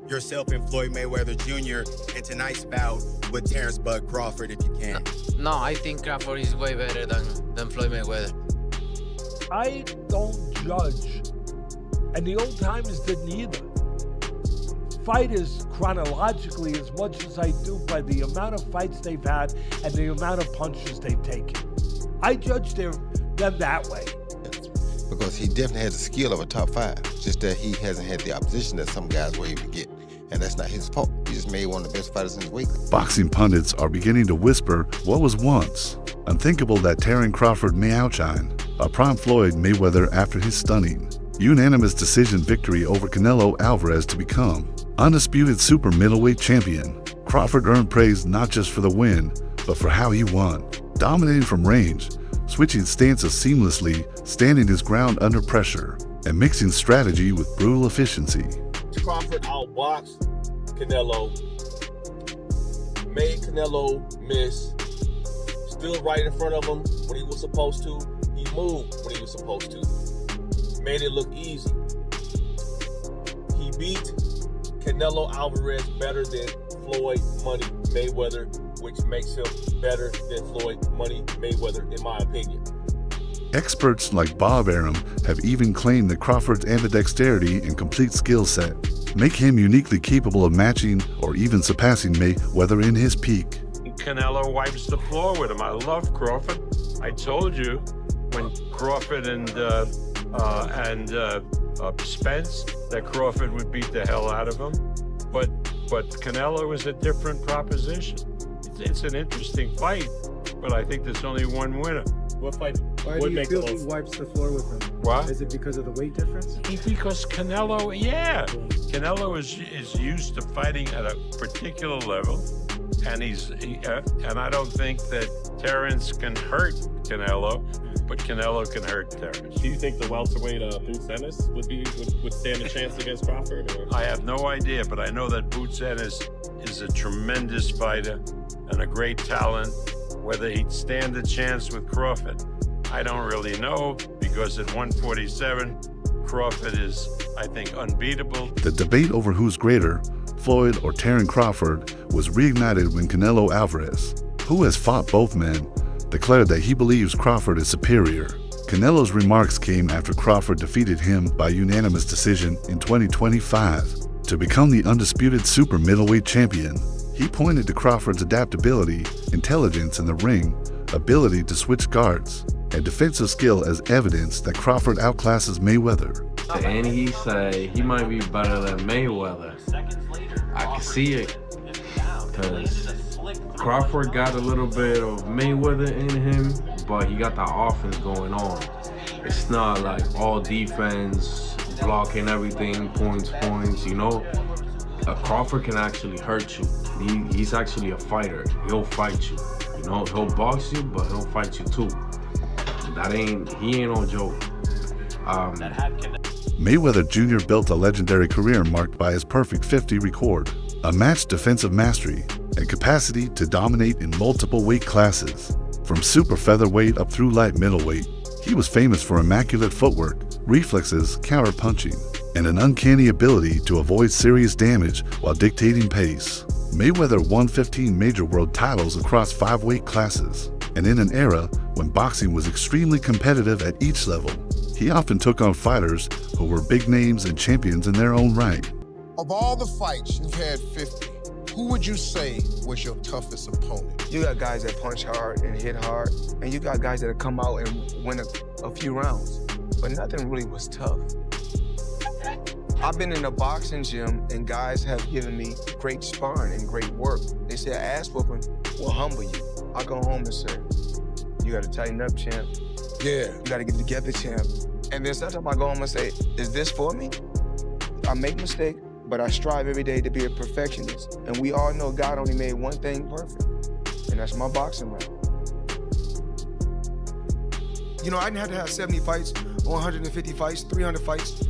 yourself and Floyd Mayweather Jr. in tonight's bout with Terence "Bud" Crawford, if you can? No, I think Crawford is way better than Floyd Mayweather. I don't judge, and the old timers didn't either. Fighters chronologically as much as I do by the amount of fights they've had and the amount of punches they've taken. I judge them that way. Because he definitely has the skill of a top five, just that he hasn't had the opposition that some guys were able to get. And that's not his fault. He just made one of the best fighters in his weight. Boxing pundits are beginning to whisper what was once unthinkable, that Terence Crawford may outshine a prime Floyd Mayweather after his stunning unanimous decision victory over Canelo Alvarez to become undisputed super middleweight champion. Crawford earned praise not just for the win, but for how he won, dominating from range, switching stances seamlessly, standing his ground under pressure, and mixing strategy with brutal efficiency. Crawford outboxed Canelo, made Canelo miss, stood right in front of him when he was supposed to, he moved when he was supposed to, made it look easy. He beat Canelo Alvarez better than Floyd Money Mayweather, which makes him better than Floyd Money Mayweather, in my opinion. Experts like Bob Arum have even claimed that Crawford's ambidexterity and complete skill set make him uniquely capable of matching or even surpassing Mayweather in his peak. Canelo wipes the floor with him. I love Crawford. I told you when Crawford and Spence that Crawford would beat the hell out of him, but Canelo is a different proposition. It's an interesting fight, but I think there's only one winner. What fight Why do you feel he wipes the floor with him? What? Is it because of the weight difference? Because Canelo is used to fighting at a particular level, and and I don't think that Terence can hurt Canelo, but Canelo can hurt Terence. Do you think the welterweight Boots Ennis would stand a chance against Crawford? Or? I have no idea, but I know that Boots Ennis is a tremendous fighter and a great talent. Whether he'd stand a chance with Crawford, I don't really know, because at 147, Crawford is, I think, unbeatable. The debate over who's greater, Floyd or Terence Crawford, was reignited when Canelo Alvarez, who has fought both men, declared that he believes Crawford is superior. Canelo's remarks came after Crawford defeated him by unanimous decision in 2025 to become the undisputed super middleweight champion. He pointed to Crawford's adaptability, intelligence in the ring, ability to switch guards, and defensive skill as evidence that Crawford outclasses Mayweather. And he say he might be better than Mayweather. I can see it, because Crawford got a little bit of Mayweather in him, but he got the offense going on. It's not like all defense, blocking everything, points, you know? Crawford can actually hurt you. He's actually a fighter. He'll fight you. You know, he'll box you, but he'll fight you too. He ain't no joke. Mayweather Jr. built a legendary career marked by his perfect 50 record, unmatched defensive mastery, and capacity to dominate in multiple weight classes. From super featherweight up through light middleweight, he was famous for immaculate footwork, reflexes, counter punching, and an uncanny ability to avoid serious damage while dictating pace. Mayweather won 15 major world titles across 5 weight classes, and in an era when boxing was extremely competitive at each level, he often took on fighters who were big names and champions in their own right. Of all the fights you've had 50, who would you say was your toughest opponent? You got guys that punch hard and hit hard, and you got guys that come out and win a few rounds, but nothing really was tough. I've been in a boxing gym and guys have given me great sparring and great work. They say ass whooping will humble you. I go home and say, you gotta tighten up, champ. Yeah. You gotta get together, champ. And then sometimes I go home and say, is this for me? I make mistakes, but I strive every day to be a perfectionist. And we all know God only made one thing perfect, and that's my boxing round. You know, I didn't have to have 70 fights, 150 fights, 300 fights.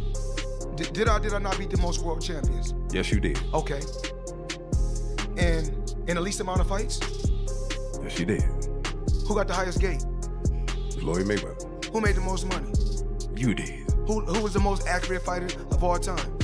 Did I not beat the most world champions? Yes, you did. Okay. And in the least amount of fights? Yes, you did. Who got the highest gate? Floyd Mayweather. Who made the most money? You did. Who was the most accurate fighter of all time?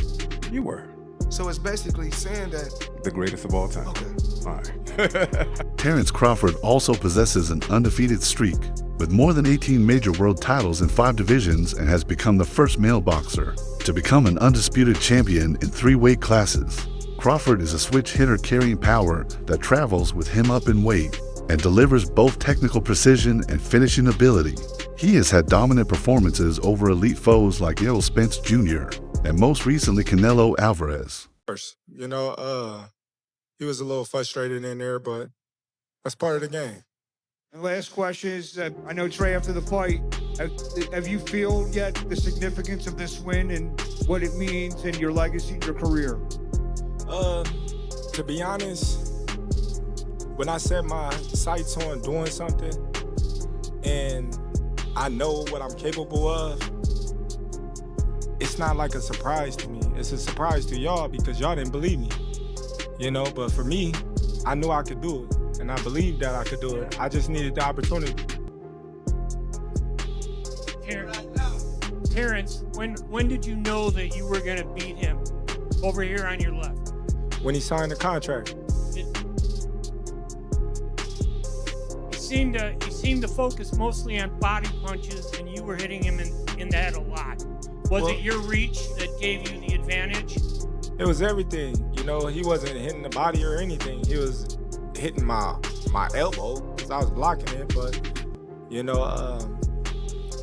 You were. So So it's basically saying that The greatest of all time. Okay. All right. Terence Crawford also possesses an undefeated streak, with more than 18 major world titles in 5 divisions, and has become the first male boxer to become an undisputed champion in 3 weight classes. Crawford is a switch hitter carrying power that travels with him up in weight and delivers both technical precision and finishing ability. He has had dominant performances over elite foes like Errol Spence Jr. and most recently Canelo Alvarez. You know, he was a little frustrated in there, but that's part of the game. And last question is, I know, Trey, after the fight, have you feel yet the significance of this win and what it means in your legacy, your career? To be honest, when I set my sights on doing something and I know what I'm capable of, it's not like a surprise to me. It's a surprise to y'all because y'all didn't believe me, you know? But for me, I knew I could do it, and I believed that I could do it. I just needed the opportunity. Terence, when did you know that you were going to beat him? Over here on your left. When he signed the contract. He seemed to focus mostly on body punches, and you were hitting him in the head a lot. Was it your reach that gave you the advantage? It was everything. You know, he wasn't hitting the body or anything. He was hitting my elbow because I was blocking it. But, you know,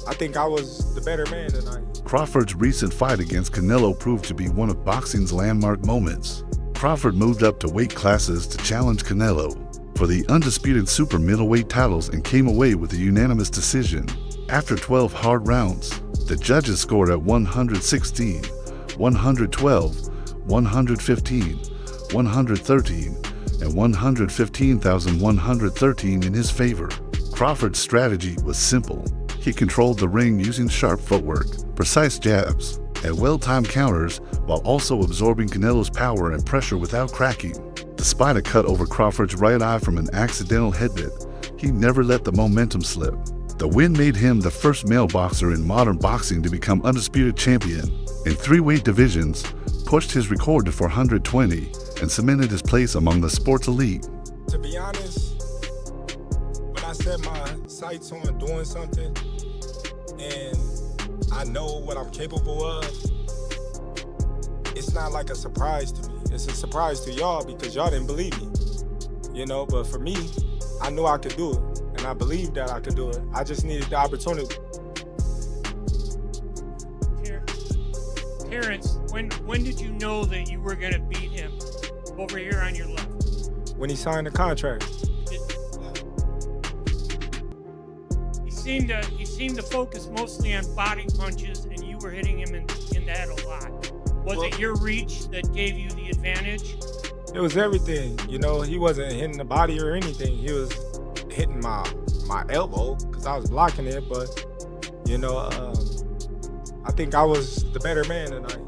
I think I was the better man tonight. Crawford's recent fight against Canelo proved to be one of boxing's landmark moments. Crawford moved up to weight classes to challenge Canelo for the undisputed super middleweight titles and came away with a unanimous decision. After 12 hard rounds, the judges scored at 116, 112, 115, 113, and 115,113 in his favor. Crawford's strategy was simple. He controlled the ring using sharp footwork, precise jabs, and well-timed counters while also absorbing Canelo's power and pressure without cracking. Despite a cut over Crawford's right eye from an accidental headbutt, he never let the momentum slip. The win made him the first male boxer in modern boxing to become undisputed champion in 3 weight divisions, pushed his record to 420, and cemented his place among the sport's elite. To be honest, when I set my sights on doing something and I know what I'm capable of, it's not like a surprise to me. It's a surprise to y'all because y'all didn't believe me, you know? But for me, I knew I could do it, and I believed that I could do it. I just needed the opportunity. Terence, when did you know that you were going to beat him? Over here on your left. When he signed the contract. He seemed to focus mostly on body punches, and you were hitting him in the head a lot. Was it your reach that gave you the advantage? It was everything. You know, he wasn't hitting the body or anything. He was hitting my elbow because I was blocking it. But, you know, I think I was the better man tonight.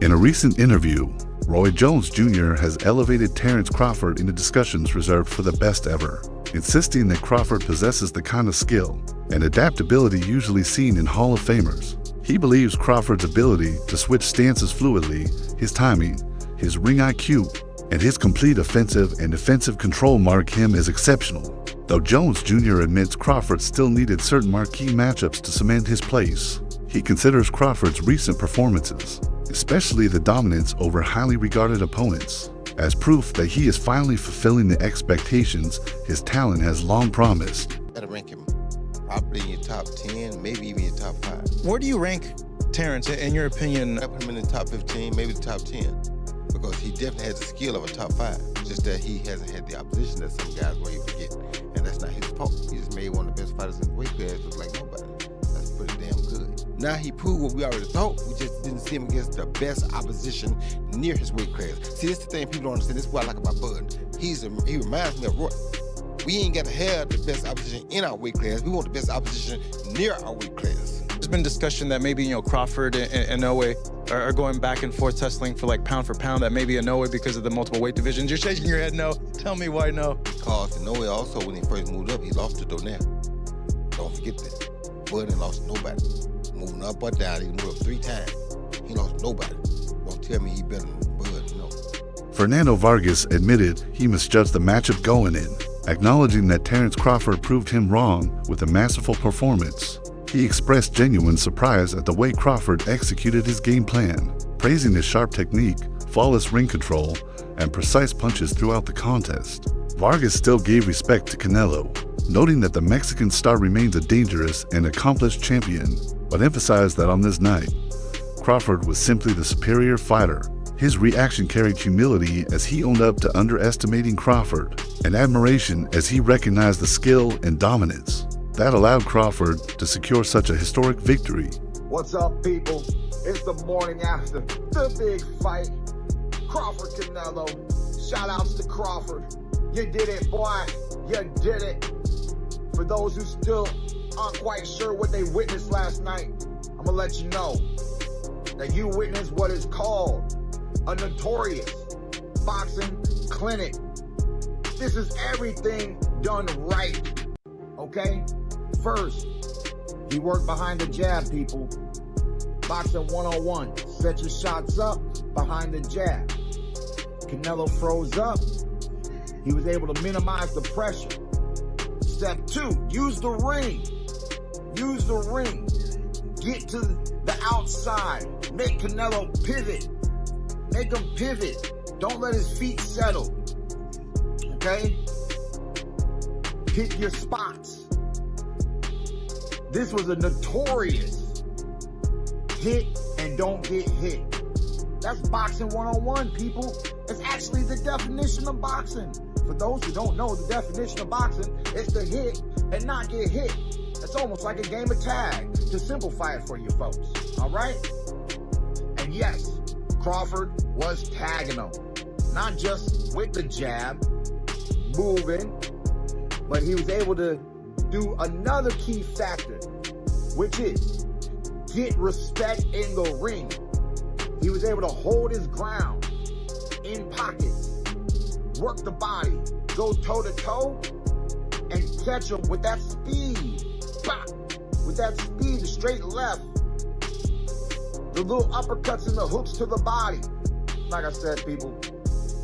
In a recent interview, Roy Jones Jr. has elevated Terence Crawford into discussions reserved for the best ever, insisting that Crawford possesses the kind of skill and adaptability usually seen in Hall of Famers. He believes Crawford's ability to switch stances fluidly, his timing, his ring IQ, and his complete offensive and defensive control mark him as exceptional. Though Jones Jr. admits Crawford still needed certain marquee matchups to cement his place, he considers Crawford's recent performances, especially the dominance over highly regarded opponents, as proof that he is finally fulfilling the expectations his talent has long promised. Gotta rank him probably in your top 10, maybe even your top 5. Where do you rank Terence, in your opinion? I put him in the top 15, maybe the top 10, because he definitely has the skill of a top 5. Just that he hasn't had the opposition that some guys were able to get, and that's not his fault. He just made one of the best fighters in the weight class look like nobody. That's pretty damn good. Now he proved what we already thought. We just didn't see him against the best opposition near his weight class. See, this is the thing people don't understand. This is what I like about Bud. He reminds me of Roy. We ain't got to have the best opposition in our weight class. We want the best opposition near our weight class. There's been discussion that maybe, Crawford and Inoue are going back and forth tussling for pound for pound, that maybe Inoue because of the multiple weight divisions. You're shaking your head no. Tell me why no. Because Inoue also, when he first moved up, he lost to Donaire. Don't forget that. Bud ain't lost nobody. Moving up or down, he moved up 3 times. He lost nobody. Don't tell me he better than Bud. Fernando Vargas admitted he misjudged the matchup going in, acknowledging that Terence Crawford proved him wrong with a masterful performance. He expressed genuine surprise at the way Crawford executed his game plan, praising his sharp technique, flawless ring control, and precise punches throughout the contest. Vargas still gave respect to Canelo, noting that the Mexican star remains a dangerous and accomplished champion, but emphasized that on this night, Crawford was simply the superior fighter. His reaction carried humility as he owned up to underestimating Crawford, and admiration as he recognized the skill and dominance that allowed Crawford to secure such a historic victory. What's up, people? It's the morning after the big fight. Crawford Canelo. Shout outs to Crawford. You did it, boy. You did it. For those who still aren't quite sure what they witnessed last night, I'm gonna let you know that you witnessed what is called a notorious boxing clinic. This is everything done right, okay? First, he worked behind the jab, people. Boxing 101, set your shots up behind the jab. Canelo froze up. He was able to minimize the pressure. Step 2, use the ring. Use the ring. Get to the outside. Make Canelo pivot. Make him pivot. Don't let his feet settle. Okay? Hit your spots. This was a notorious hit and don't get hit. That's boxing 101, people. It's actually the definition of boxing. For those who don't know the definition of boxing, it's to hit and not get hit. It's almost like a game of tag, to simplify it for you folks, all right? And yes, Crawford was tagging him. Not just with the jab, moving, but he was able to do another key factor, which is get respect in the ring. He was able to hold his ground in pockets, work the body, go toe-to-toe, and catch him with that speed. Bah! With that speed, the straight left, the little uppercuts and the hooks to the body. Like I said, people,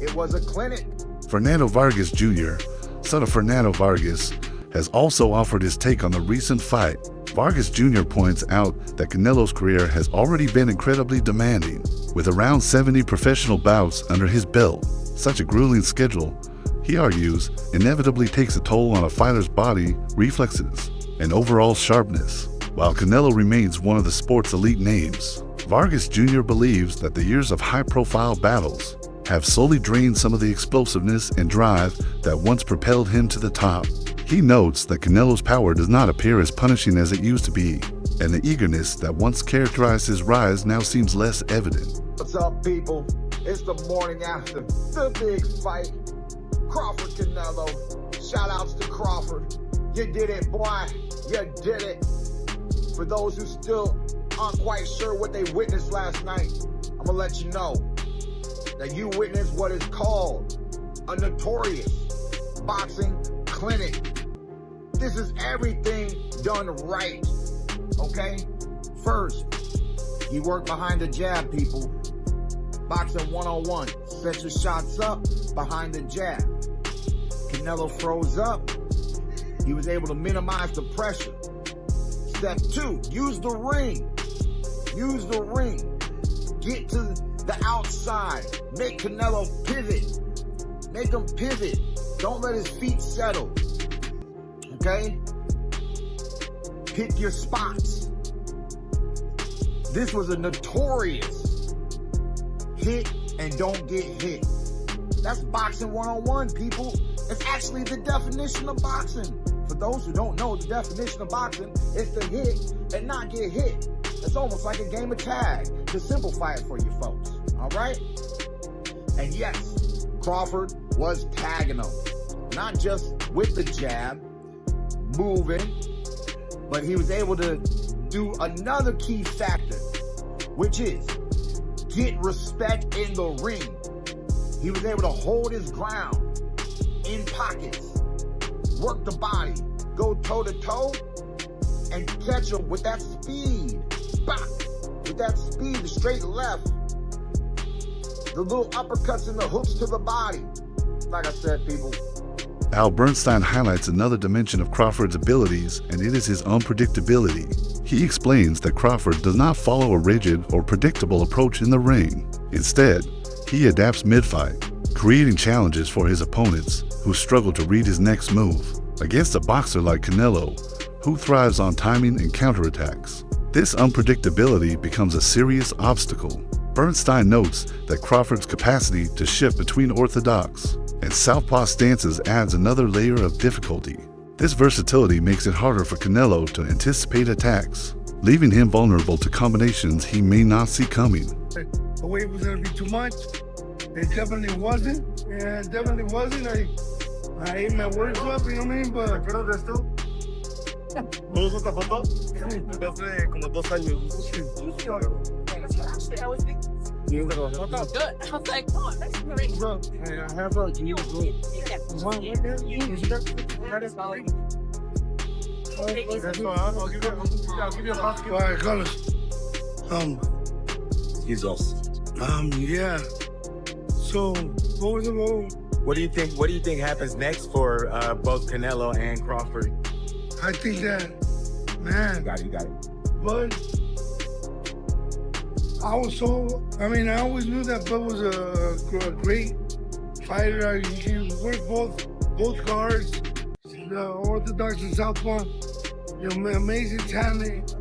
it was a clinic. Fernando Vargas Jr., son of Fernando Vargas, has also offered his take on the recent fight. Vargas Jr. points out that Canelo's career has already been incredibly demanding, with around 70 professional bouts under his belt. Such a grueling schedule, he argues, inevitably takes a toll on a fighter's body, reflexes, and overall sharpness. While Canelo remains one of the sport's elite names, Vargas Jr. believes that the years of high-profile battles have slowly drained some of the explosiveness and drive that once propelled him to the top. He notes that Canelo's power does not appear as punishing as it used to be, and the eagerness that once characterized his rise now seems less evident. What's up, people? It's the morning after the big fight. Crawford Canelo. Shout outs to Crawford. You did it, boy. You did it. For those who still aren't quite sure what they witnessed last night, I'm gonna let you know that you witnessed what is called a notorious boxing clinic. This is everything done right, okay? First, he worked behind the jab, people. Boxing 101, set your shots up behind the jab. Canelo froze up. He was able to minimize the pressure. Step 2, use the ring. Use the ring. Get to the outside. Make Canelo pivot. Make him pivot. Don't let his feet settle. Okay? Pick your spots. This was a notorious hit and don't get hit. That's boxing 101, people. It's actually the definition of boxing. For those who don't know the definition of boxing, it's to hit and not get hit. It's almost like a game of tag, to simplify it for you folks, all right? And yes, Crawford was tagging him. Not just with the jab, moving, but he was able to do another key factor, which is get respect in the ring. He was able to hold his ground in pockets, work the body, go toe-to-toe, and catch him with that speed. Bah! With that speed, the straight left, The little uppercuts and the hooks to the body. Like I said, people. Al Bernstein highlights another dimension of Crawford's abilities, and it is his unpredictability. He explains that Crawford does not follow a rigid or predictable approach in the ring. Instead, he adapts mid-fight, creating challenges for his opponents who struggle to read his next move. Against a boxer like Canelo, who thrives on timing and counterattacks, this unpredictability becomes a serious obstacle. Bernstein notes that Crawford's capacity to shift between orthodox and southpaw stances adds another layer of difficulty. This versatility makes it harder for Canelo to anticipate attacks, leaving him vulnerable to combinations he may not see coming. The weight was gonna be too much. It definitely wasn't. Yeah, it definitely wasn't. I ate my words up, you know what I mean? But creo que esto. ¿Vos otra foto? Hace como 2 años. Actually, I was thinking. Good. I was like, oh, that's great. I have a One right there. That is all. I'll give you a basket. All right, Carlos. He's us. Yeah. So, what was the move? What do you think happens next for both Canelo and Crawford? I think that, man. You got it. Bud, I always knew that Bud was a great fighter. He can work both guards, the orthodox and southpaw. Amazing talent.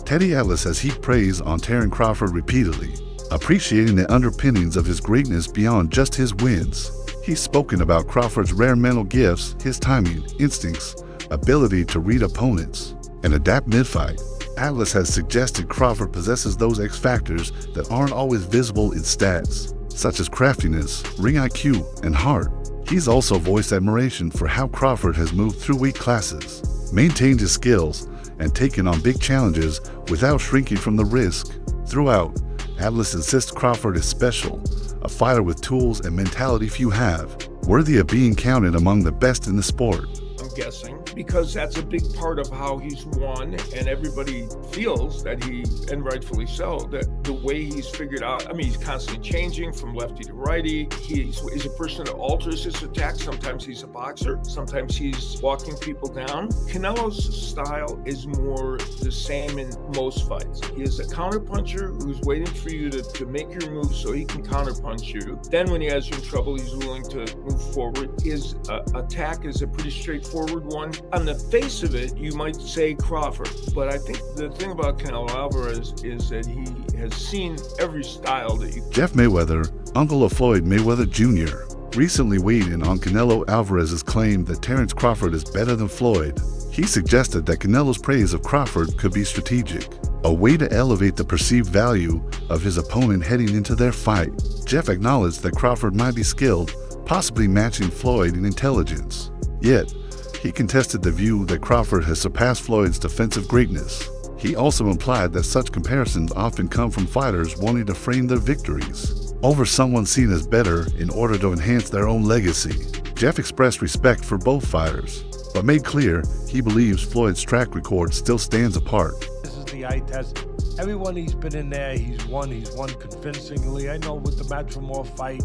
Teddy Atlas has heaped praise on Terence Crawford repeatedly, appreciating the underpinnings of his greatness beyond just his wins. He's spoken about Crawford's rare mental gifts, his timing, instincts, ability to read opponents, and adapt mid-fight. Atlas has suggested Crawford possesses those X factors that aren't always visible in stats, such as craftiness, ring IQ, and heart. He's also voiced admiration for how Crawford has moved through weight classes, maintained his skills, and taken on big challenges without shrinking from the risk. Throughout, Atlas insists Crawford is special, a fighter with tools and mentality few have, worthy of being counted among the best in the sport. I'm guessing, because that's a big part of how he's won, and everybody feels that and rightfully so, that the way he's figured out, he's constantly changing from lefty to righty. He's a person that alters his attack. Sometimes he's a boxer, sometimes he's walking people down. Canelo's style is more the same in most fights. He is a counterpuncher who's waiting for you to make your move so he can counterpunch you. Then when he has you in trouble, he's willing to move forward. His attack is a pretty straightforward one. On the face of it, you might say Crawford, but I think the thing about Canelo Alvarez is that he has seen every style that you... Jeff Mayweather, uncle of Floyd Mayweather Jr., recently weighed in on Canelo Alvarez's claim that Terence Crawford is better than Floyd. He suggested that Canelo's praise of Crawford could be strategic, a way to elevate the perceived value of his opponent heading into their fight. Jeff acknowledged that Crawford might be skilled, possibly matching Floyd in intelligence. Yet, he contested the view that Crawford has surpassed Floyd's defensive greatness. He also implied that such comparisons often come from fighters wanting to frame their victories over someone seen as better in order to enhance their own legacy. Jeff expressed respect for both fighters, but made clear he believes Floyd's track record still stands apart. This is the eye test. Everyone he's been in there, he's won convincingly. I know with the Match for More fight,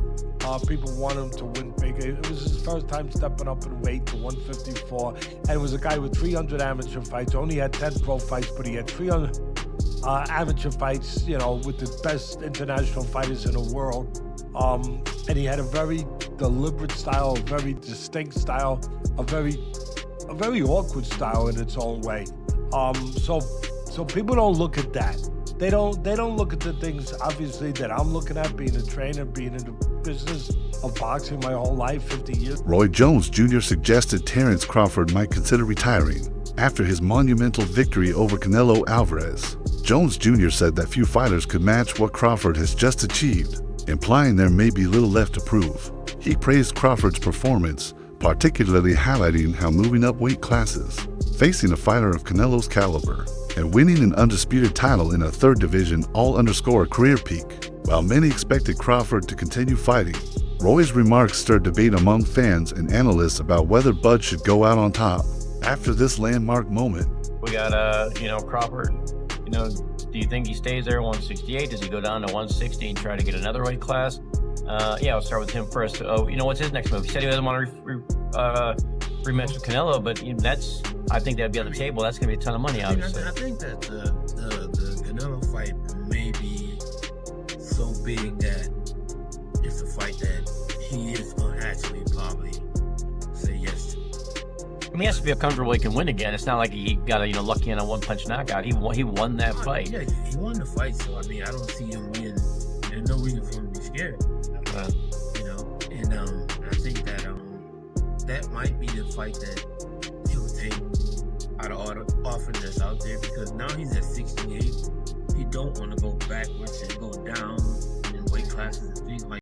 people want him to win big. It was his first time stepping up in weight to 154, and it was a guy with 300 amateur fights. Only had 10 pro fights, but he had 300 amateur fights, with the best international fighters in the world. And he had a very deliberate style, a very distinct style, a very awkward style in its own way. So people don't look at that. They don't look at the things, obviously, that I'm looking at, being a trainer, being in the business of boxing my whole life, 50 years. Roy Jones Jr. suggested Terence Crawford might consider retiring after his monumental victory over Canelo Alvarez. Jones Jr. said that few fighters could match what Crawford has just achieved, implying there may be little left to prove. He praised Crawford's performance, particularly highlighting how moving up weight classes, facing a fighter of Canelo's caliber, and winning an undisputed title in a third division all underscore a career peak. While many expected Crawford to continue fighting, Roy's remarks stirred debate among fans and analysts about whether Bud should go out on top after this landmark moment. We got, Crawford, Do you think he stays there at 168? Does he go down to 160 and try to get another weight class? Yeah, I'll start with him first. Oh, what's his next move? He said he doesn't want to rematch with Canelo, but I think that'd be on the table. That's going to be a ton of money, obviously. I think that the Canelo fight may be so big that it's a fight that he is going to actually probably say yes to. I mean, he has to feel comfortable he can win again. It's not like he got a lucky in a one-punch knockout. He won that fight. Yeah, he won the fight, so I mean, I don't see him winning. There's no reason for him to be scared. And I think that that might be the fight that he'll take out of all the offers that's out there, because now he's at 68. He don't want to go backwards and go down in weight classes and things like